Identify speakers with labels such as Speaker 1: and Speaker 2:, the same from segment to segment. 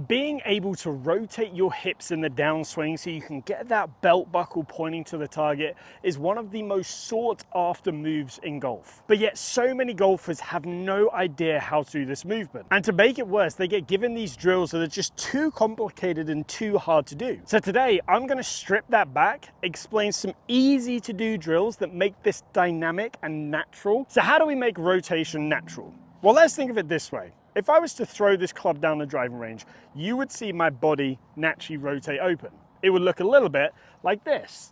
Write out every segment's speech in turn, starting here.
Speaker 1: Being able to rotate your hips in the downswing so you can get that belt buckle pointing to the target is one of the most sought after moves in golf. But yet so many golfers have no idea how to do this movement. And to make it worse, they get given these drills that are just too complicated and too hard to do. So today I'm going to strip that back, explain some easy to do drills that make this dynamic and natural. So how do we make rotation natural? Well, let's think of it this way. If I was to throw this club down the driving range, you would see my body naturally rotate open. It would look a little bit like this.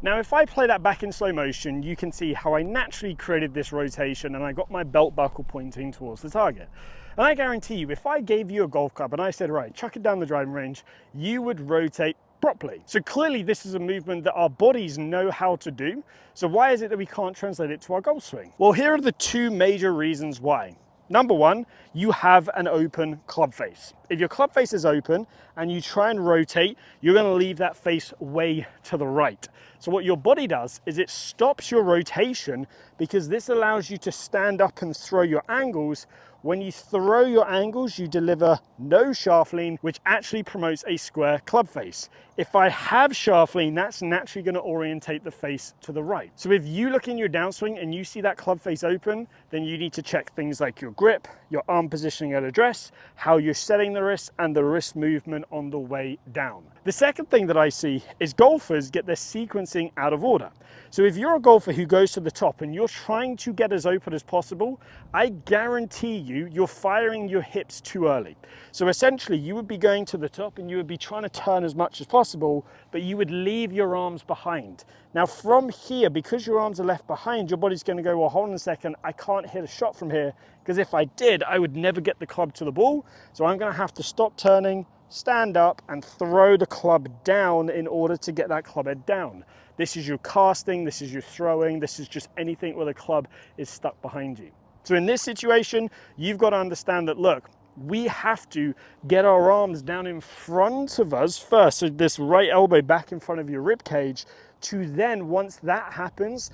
Speaker 1: Now, if I play that back in slow motion, you can see how I naturally created this rotation and I got my belt buckle pointing towards the target. And I guarantee you, if I gave you a golf club and I said, right, chuck it down the driving range, you would rotate properly. So clearly this is a movement that our bodies know how to do. So why is it that we can't translate it to our golf swing? Well, here are the two major reasons why. Number one, you have an open club face. If your club face is open and you try and rotate, you're going to leave that face way to the right. So what your body does is it stops your rotation because this allows you to stand up and throw your angles. When you throw your angles, you deliver no shaft lean, which actually promotes a square club face. If I have shaft lean, that's naturally going to orientate the face to the right. So if you look in your downswing and you see that club face open, then you need to check things like your grip, your arm positioning at address, how you're setting the wrist, and the wrist movement on the way down. The second thing that I see is golfers get their sequencing out of order. So if you're a golfer who goes to the top and you're trying to get as open as possible, I guarantee you're firing your hips too early. So essentially you would be going to the top and you would be trying to turn as much as possible, but you would leave your arms behind. Now from here, because your arms are left behind, your body's going to go, well, hold on a second, I can't hit a shot from here, because if I did, I would never get the club to the ball. So I'm going to have to stop turning, stand up and throw the club down in order to get that club head down. This is your casting, this is your throwing, this is just anything where the club is stuck behind you. So in this situation, you've got to understand that, look, we have to get our arms down in front of us first. So this right elbow back in front of your rib cage, to then, once that happens,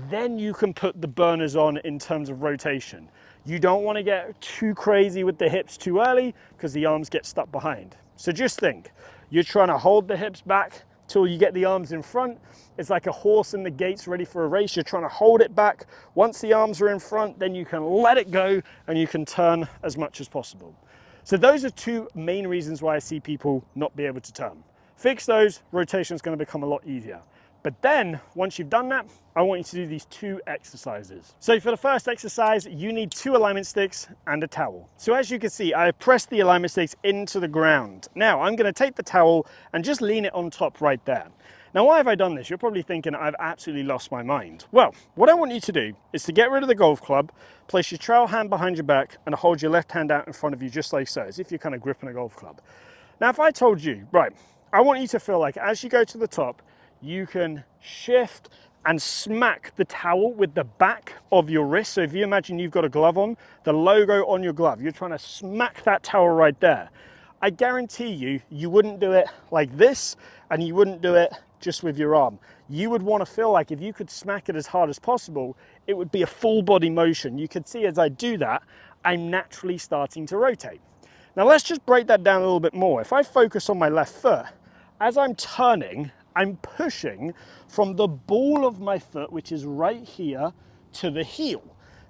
Speaker 1: then you can put the burners on in terms of rotation. You don't want to get too crazy with the hips too early because the arms get stuck behind. So just think, you're trying to hold the hips back till you get the arms in front. It's like a horse in the gates ready for a race. You're trying to hold it back. Once the arms are in front, then you can let it go and you can turn as much as possible. So those are two main reasons why I see people not be able to turn. Fix those, rotation is going to become a lot easier. But then, once you've done that, I want you to do these two exercises. So for the first exercise, you need 2 alignment sticks and a towel. So as you can see, I have pressed the alignment sticks into the ground. Now I'm going to take the towel and just lean it on top right there. Now why have I done this? You're probably thinking I've absolutely lost my mind. Well, what I want you to do is to get rid of the golf club, place your trail hand behind your back and hold your left hand out in front of you just like so, as if you're kind of gripping a golf club. Now if I told you, right, I want you to feel like as you go to the top, you can shift and smack the towel with the back of your wrist. So if you imagine you've got a glove on, the logo on your glove, you're trying to smack that towel right there. I guarantee you wouldn't do it like this and you wouldn't do it just with your arm. You would want to feel like if you could smack it as hard as possible, it would be a full body motion. You could see as I do that, I'm naturally starting to rotate. Now let's just break that down a little bit more. If I focus on my left foot, as I'm turning, I'm pushing from the ball of my foot, which is right here, to the heel.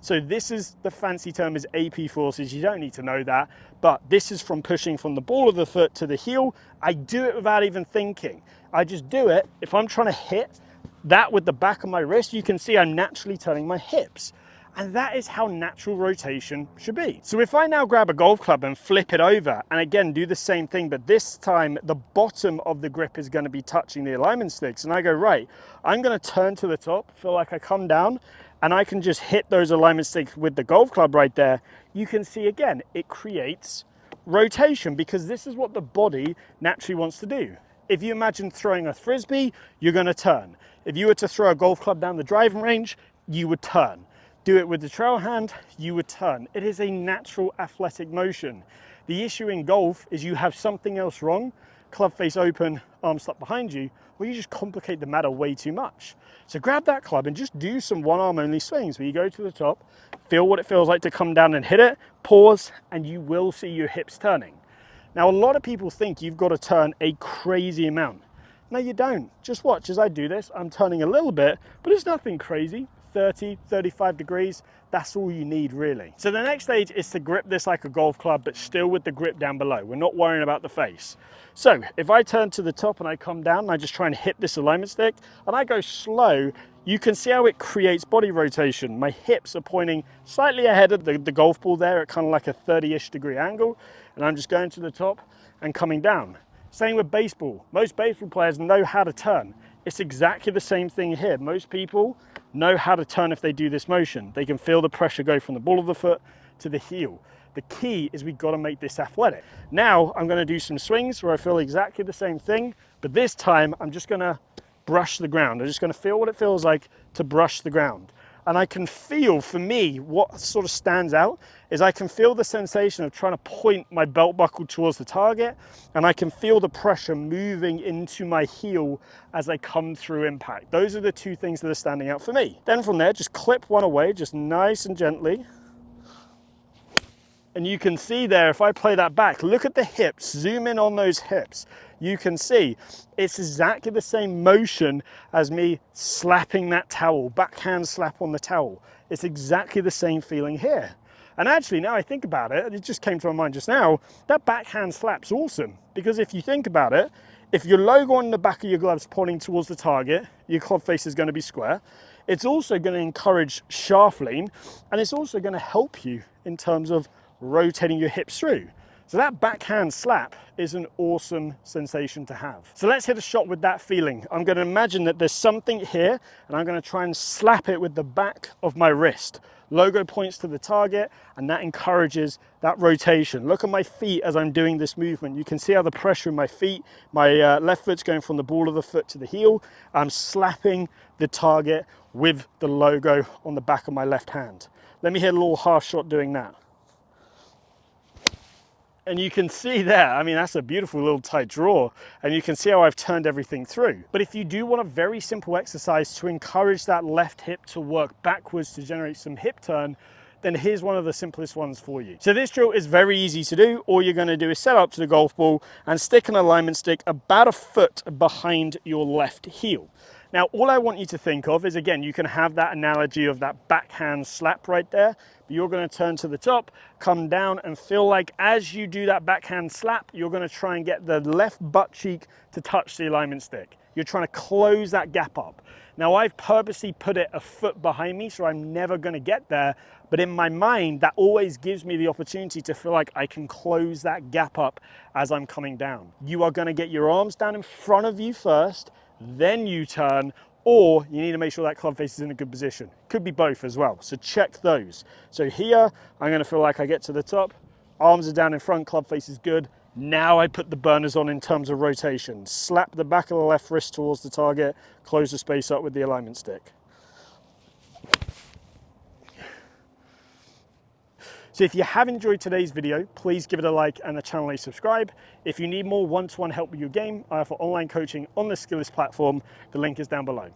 Speaker 1: So this is, the fancy term is AP forces. You don't need to know that, but this is from pushing from the ball of the foot to the heel. I do it without even thinking. I just do it. If I'm trying to hit that with the back of my wrist, you can see I'm naturally turning my hips. And that is how natural rotation should be. So if I now grab a golf club and flip it over, and again, do the same thing, but this time the bottom of the grip is going to be touching the alignment sticks. And I go, right, I'm going to turn to the top, feel like I come down, and I can just hit those alignment sticks with the golf club right there. You can see again, it creates rotation because this is what the body naturally wants to do. If you imagine throwing a frisbee, you're going to turn. If you were to throw a golf club down the driving range, you would turn. Do it with the trail hand, you would turn. It is a natural athletic motion. The issue in golf is you have something else wrong, club face open, arm stuck behind you, or you just complicate the matter way too much. So grab that club and just do some one arm only swings where you go to the top, feel what it feels like to come down and hit it, pause, and you will see your hips turning. Now, a lot of people think you've got to turn a crazy amount. No, you don't. Just watch as I do this. I'm turning a little bit, but it's nothing crazy. 30, 35 degrees, that's all you need really. So the next stage is to grip this like a golf club, but still with the grip down below. We're not worrying about the face. So if I turn to the top and I come down and I just try and hit this alignment stick and I go slow, you can see how it creates body rotation. My hips are pointing slightly ahead of the golf ball there at kind of like a 30-ish degree angle. And I'm just going to the top and coming down. Same with baseball. Most baseball players know how to turn. It's exactly the same thing here. Most people know how to turn if they do this motion. They can feel the pressure go from the ball of the foot to the heel. The key is we've got to make this athletic. Now I'm going to do some swings where I feel exactly the same thing, but this time I'm just going to brush the ground. I'm just going to feel what it feels like to brush the ground. And I can feel, for me, what sort of stands out is I can feel the sensation of trying to point my belt buckle towards the target, and I can feel the pressure moving into my heel as I come through impact. Those are the two things that are standing out for me. Then from there, just clip one away, just nice and gently. And you can see there, if I play that back, look at the hips, zoom in on those hips. You can see it's exactly the same motion as me slapping that towel, backhand slap on the towel. It's exactly the same feeling here. And actually, now I think about it, it just came to my mind just now, that backhand slap's awesome. Because if you think about it, if your logo on the back of your glove's pointing towards the target, your club face is going to be square. It's also going to encourage shaft lean, and it's also going to help you in terms of rotating your hips through. So that backhand slap is an awesome sensation to have. So let's hit a shot with that feeling. I'm going to imagine that there's something here and I'm going to try and slap it with the back of my wrist. Logo points to the target and that encourages that rotation. Look at my feet as I'm doing this movement. You can see how the pressure in my feet, my left foot's going from the ball of the foot to the heel. I'm slapping the target with the logo on the back of my left hand. Let me hit a little half shot doing that. And you can see there, I mean, that's a beautiful little tight draw. And you can see how I've turned everything through. But if you do want a very simple exercise to encourage that left hip to work backwards to generate some hip turn, then here's one of the simplest ones for you. So this drill is very easy to do. All you're gonna do is set up to the golf ball and stick an alignment stick about a foot behind your left heel. Now, all I want you to think of is, again, you can have that analogy of that backhand slap right there, but you're gonna turn to the top, come down and feel like as you do that backhand slap, you're gonna try and get the left butt cheek to touch the alignment stick. You're trying to close that gap up. Now, I've purposely put it a foot behind me, so I'm never gonna get there, but in my mind, that always gives me the opportunity to feel like I can close that gap up as I'm coming down. You are gonna get your arms down in front of you first, then you turn, or you need to make sure that club face is in a good position. Could be both as well, so check those. So here, I'm gonna feel like I get to the top, arms are down in front, club face is good. Now I put the burners on in terms of rotation. Slap the back of the left wrist towards the target, close the space up with the alignment stick. So if you have enjoyed today's video, please give it a like and the channel a subscribe. If you need more one-to-one help with your game, I offer online coaching on the Skillest platform. The link is down below.